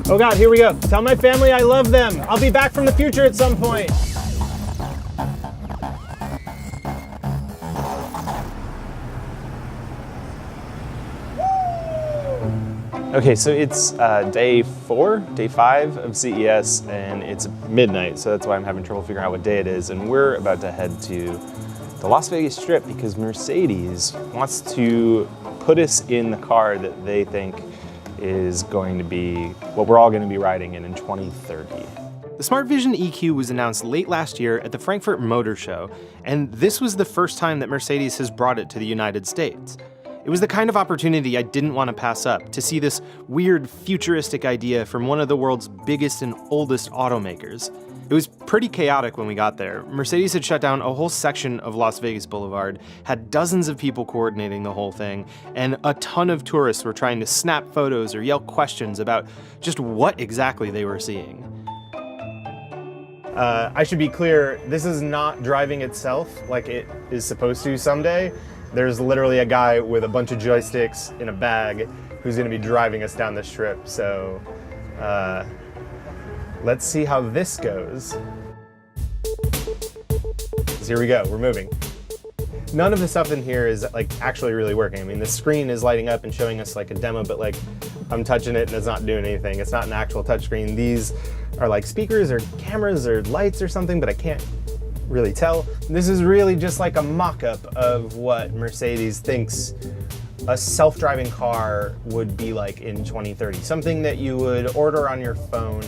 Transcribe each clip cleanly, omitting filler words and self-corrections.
Oh God, here we go. Tell my family I love them. I'll be back from the future at some point. Okay, so it's day 5 of CES, and it's midnight, so that's why I'm having trouble figuring out what day it is. And we're about to head to the Las Vegas Strip because Mercedes wants to put us in the car that they think is going to be what we're all going to be riding in 2030. The Smart Vision EQ was announced late last year at the Frankfurt Motor Show, and this was the first time that Mercedes has brought it to the United States. It was the kind of opportunity I didn't want to pass up, to see this weird futuristic idea from one of the world's biggest and oldest automakers. It was pretty chaotic when we got there. Mercedes had shut down a whole section of Las Vegas Boulevard, had dozens of people coordinating the whole thing, and a ton of tourists were trying to snap photos or yell questions about just what exactly they were seeing. I should be clear, this is not driving itself like it is supposed to someday. There's literally a guy with a bunch of joysticks in a bag who's going to be driving us down the strip. So let's see how this goes. So here we go, we're moving. None of the stuff in here is like actually really working. I mean, the screen is lighting up and showing us like a demo, but like I'm touching it and it's not doing anything. It's not an actual touchscreen. These are like speakers or cameras or lights or something, but I can't really tell. This is really just like a mock-up of what Mercedes thinks a self-driving car would be like in 2030. Something that you would order on your phone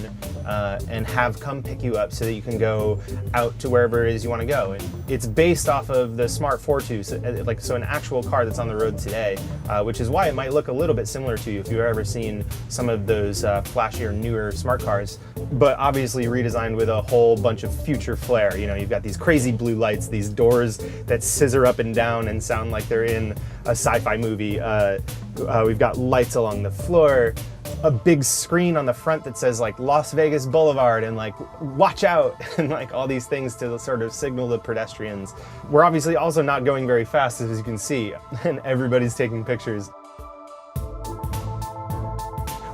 and have come pick you up so that you can go out to wherever it is you want to go. And it's based off of the Smart fortwo, so an actual car that's on the road today, which is why it might look a little bit similar to you if you've ever seen some of those flashier, newer smart cars, but obviously redesigned with a whole bunch of future flair. You know, you've got these crazy blue lights, these doors that scissor up and down and sound like they're in a sci-fi movie. We've got lights along the floor, a big screen on the front that says like Las Vegas Boulevard and like watch out and like all these things to sort of signal the pedestrians. We're obviously also not going very fast, as you can see, and everybody's taking pictures.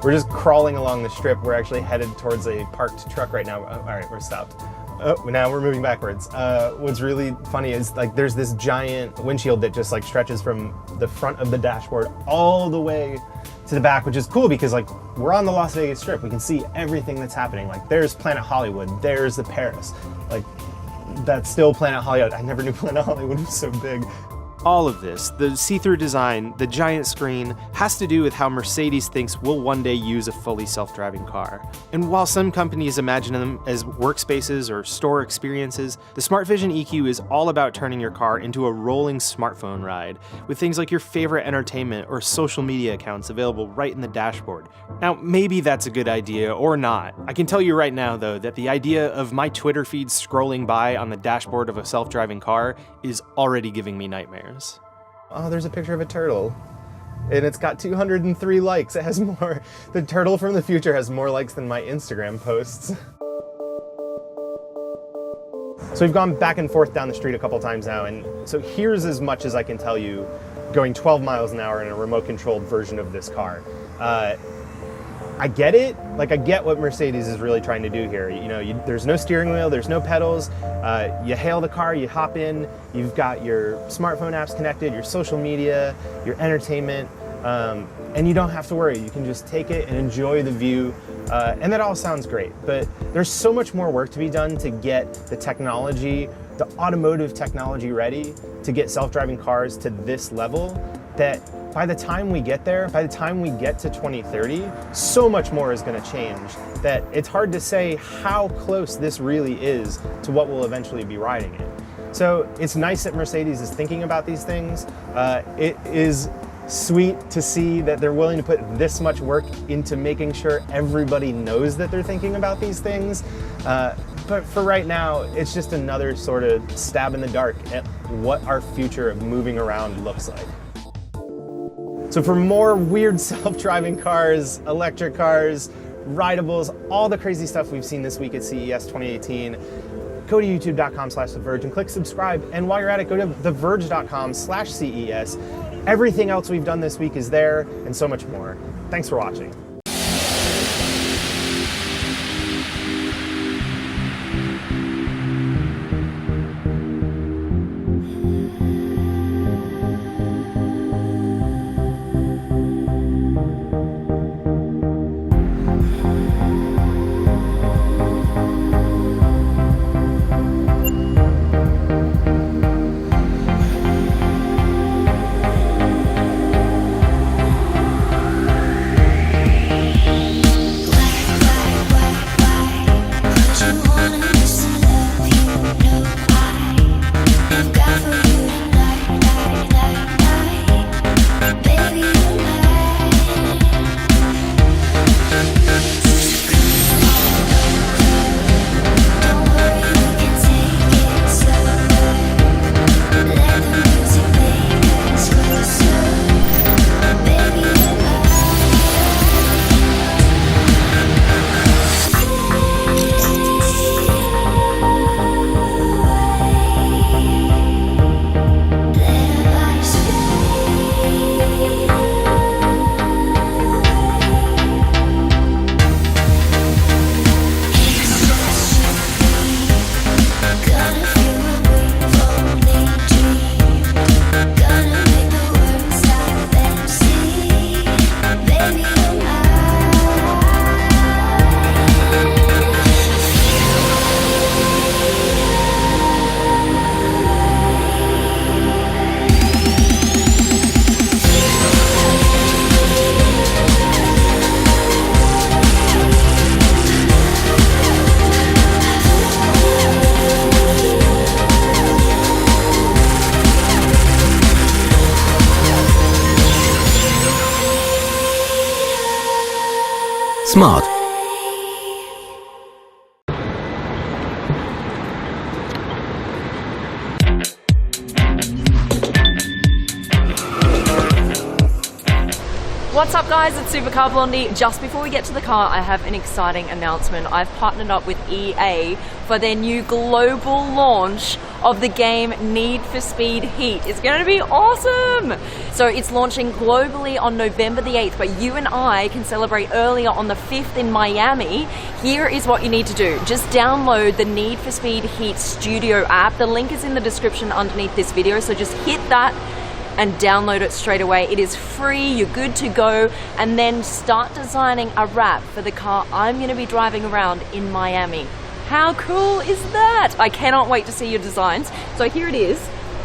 We're just crawling along the strip. We're actually headed towards a parked truck right now. Oh, all right, we're stopped. Oh, now we're moving backwards. What's really funny is like there's this giant windshield that just like stretches from the front of the dashboard all the way to the back, which is cool because like we're on the Las Vegas Strip. We can see everything that's happening. Like there's Planet Hollywood, there's the Paris. Like that's still Planet Hollywood. I never knew Planet Hollywood was so big. All of this, the see-through design, the giant screen, has to do with how Mercedes thinks we'll one day use a fully self-driving car. And while some companies imagine them as workspaces or store experiences, the Smart Vision EQ is all about turning your car into a rolling smartphone ride, with things like your favorite entertainment or social media accounts available right in the dashboard. Now, maybe that's a good idea or not. I can tell you right now, though, that the idea of my Twitter feed scrolling by on the dashboard of a self-driving car is already giving me nightmares. Oh, there's a picture of a turtle. And it's got 203 likes. It has more. The turtle from the future has more likes than my Instagram posts. So we've gone back and forth down the street a couple times now, and so here's as much as I can tell you going 12 miles an hour in a remote-controlled version of this car. I get it. Like, I get what Mercedes is really trying to do here. You know, there's no steering wheel, there's no pedals. You hail the car, you hop in, you've got your smartphone apps connected, your social media, your entertainment, and you don't have to worry. You can just take it and enjoy the view, and that all sounds great. But there's so much more work to be done to get the technology, the automotive technology ready to get self-driving cars to this level that by the time we get there, by the time we get to 2030, so much more is going to change that it's hard to say how close this really is to what we'll eventually be riding in. So it's nice that Mercedes is thinking about these things. It is sweet to see that they're willing to put this much work into making sure everybody knows that they're thinking about these things. But for right now, it's just another sort of stab in the dark at what our future of moving around looks like. So for more weird self-driving cars, electric cars, rideables, all the crazy stuff we've seen this week at CES 2018, go to youtube.com/theverge and click subscribe. And while you're at it, go to theverge.com/CES. Everything else we've done this week is there and so much more. Thanks for watching. smart. What's up guys, it's Supercar Blondie. Just before we get to the car, I have an exciting announcement. I've partnered up with EA for their new global launch of the game Need for Speed Heat. It's going to be awesome! So it's launching globally on November the 8th, but you and I can celebrate earlier on the 5th in Miami. Here is what you need to do. Just download the Need for Speed Heat Studio app. The link is in the description underneath this video, so just hit that and download it straight away. It is free, you're good to go, and then start designing a wrap for the car I'm going to be driving around in Miami. How cool is that? I cannot wait to see your designs. So here it is.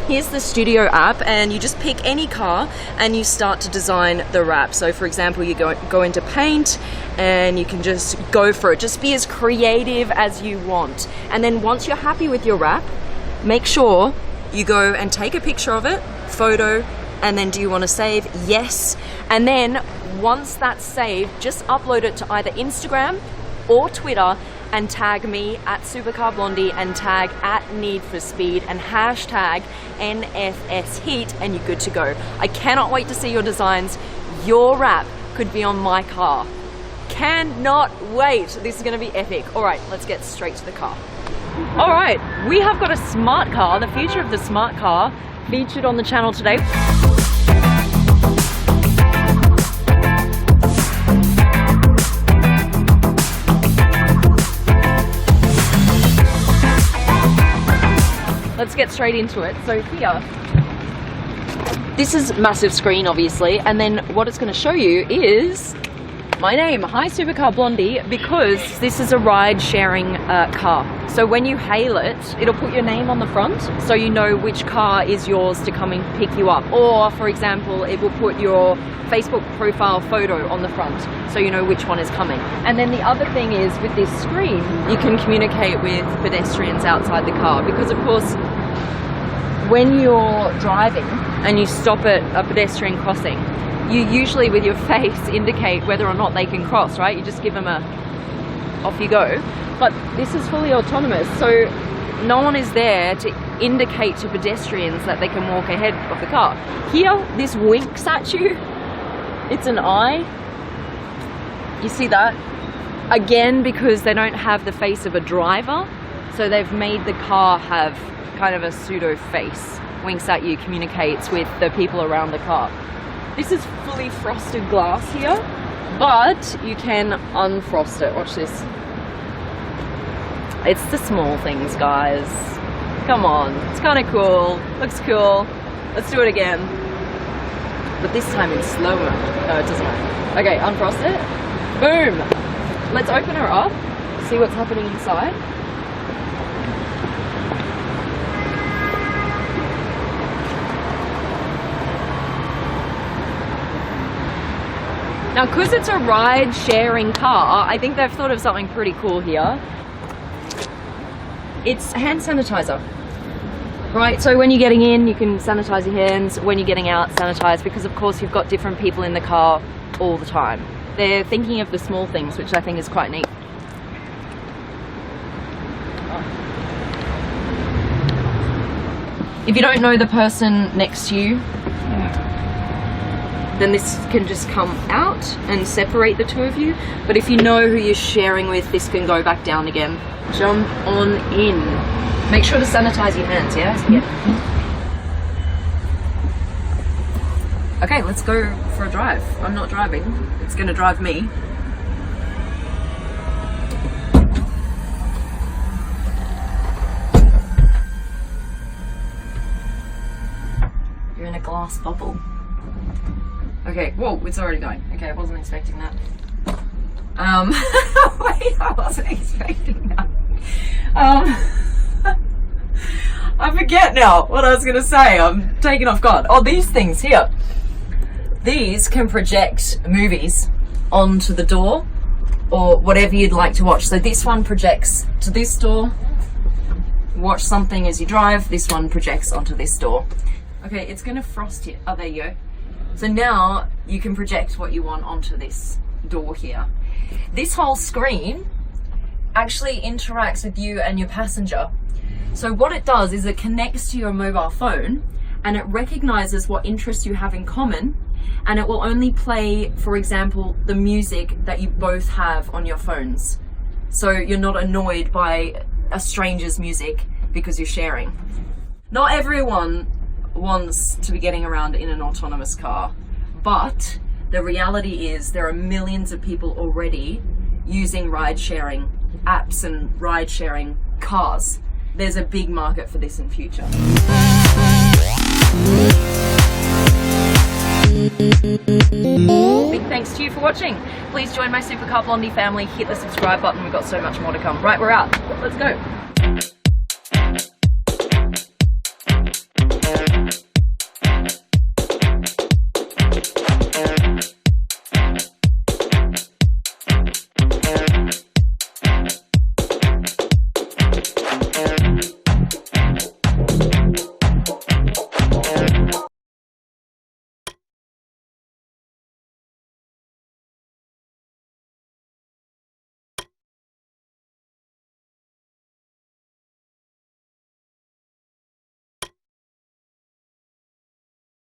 Here's the Studio app, and you just pick any car and you start to design the wrap. So for example, you go into paint and you can just go for it. Just be as creative as you want. And then once you're happy with your wrap, make sure you go and take a picture of it, photo, and then do you want to save? Yes. And then once that's saved, just upload it to either Instagram or Twitter and tag me at Supercar Blondie and tag at Need for Speed and hashtag NFS Heat, and you're good to go. I cannot wait to see your designs. Your wrap could be on my car. Cannot wait. This is going to be epic. All right, let's get straight to the car. All right, we have got a smart car, the future of the smart car, featured on the channel today. Let's get straight into it. So here, this is massive screen obviously, and then what it's going to show you is my name. Hi Supercar Blondie, because this is a ride sharing car. So when you hail it, it'll put your name on the front so you know which car is yours to come and pick you up. Or for example, it will put your Facebook profile photo on the front so you know which one is coming. And then the other thing is, with this screen, you can communicate with pedestrians outside the car, because of course when you're driving and you stop at a pedestrian crossing, you usually with your face indicate whether or not they can cross, right? You just give them a off you go. But this is fully autonomous, so no one is there to indicate to pedestrians that they can walk ahead of the car. Here, this winks at you. It's an eye. You see that? Again, because they don't have the face of a driver, so they've made the car have kind of a pseudo face. Winks at you, communicates with the people around the car. This is fully frosted glass here, but you can unfrost it. Watch this. It's the small things, guys. Come on, it's kind of cool. Looks cool. Let's do it again. But this time in slow-mo. No, it doesn't matter. Okay, unfrost it. Boom. Let's open her up, see what's happening inside. Now, because it's a ride-sharing car, I think they've thought of something pretty cool here. It's hand sanitizer, right? So when you're getting in, you can sanitize your hands. When you're getting out, sanitize, because of course you've got different people in the car all the time. They're thinking of the small things, which I think is quite neat. If you don't know the person next to you, then this can just come out and separate the two of you. But if you know who you're sharing with, this can go back down again. Jump on in. Make sure to sanitize your hands, yeah? Okay, let's go for a drive. I'm not driving, it's gonna drive me. You're in a glass bubble. Okay, whoa, it's already going. Okay, I wasn't expecting that. Wait, I wasn't expecting that. I forget now what I was gonna say. I'm taken off guard. Oh, these things here. These can project movies onto the door or whatever you'd like to watch. So this one projects to this door. Watch something as you drive. This one projects onto this door. Okay, it's gonna frost you. Oh, there you go. So now you can project what you want onto this door here. This whole screen actually interacts with you and your passenger. So what it does is it connects to your mobile phone and it recognizes what interests you have in common, and it will only play, for example, the music that you both have on your phones. So you're not annoyed by a stranger's music because you're sharing. Not everyone wants to be getting around in an autonomous car, but the reality is there are millions of people already using ride-sharing apps and ride-sharing cars. There's a big market for this in future. Big thanks to you for watching. Please join my Supercar Blondie family, hit the subscribe button, we've got so much more to come. Right, we're out. Let's go.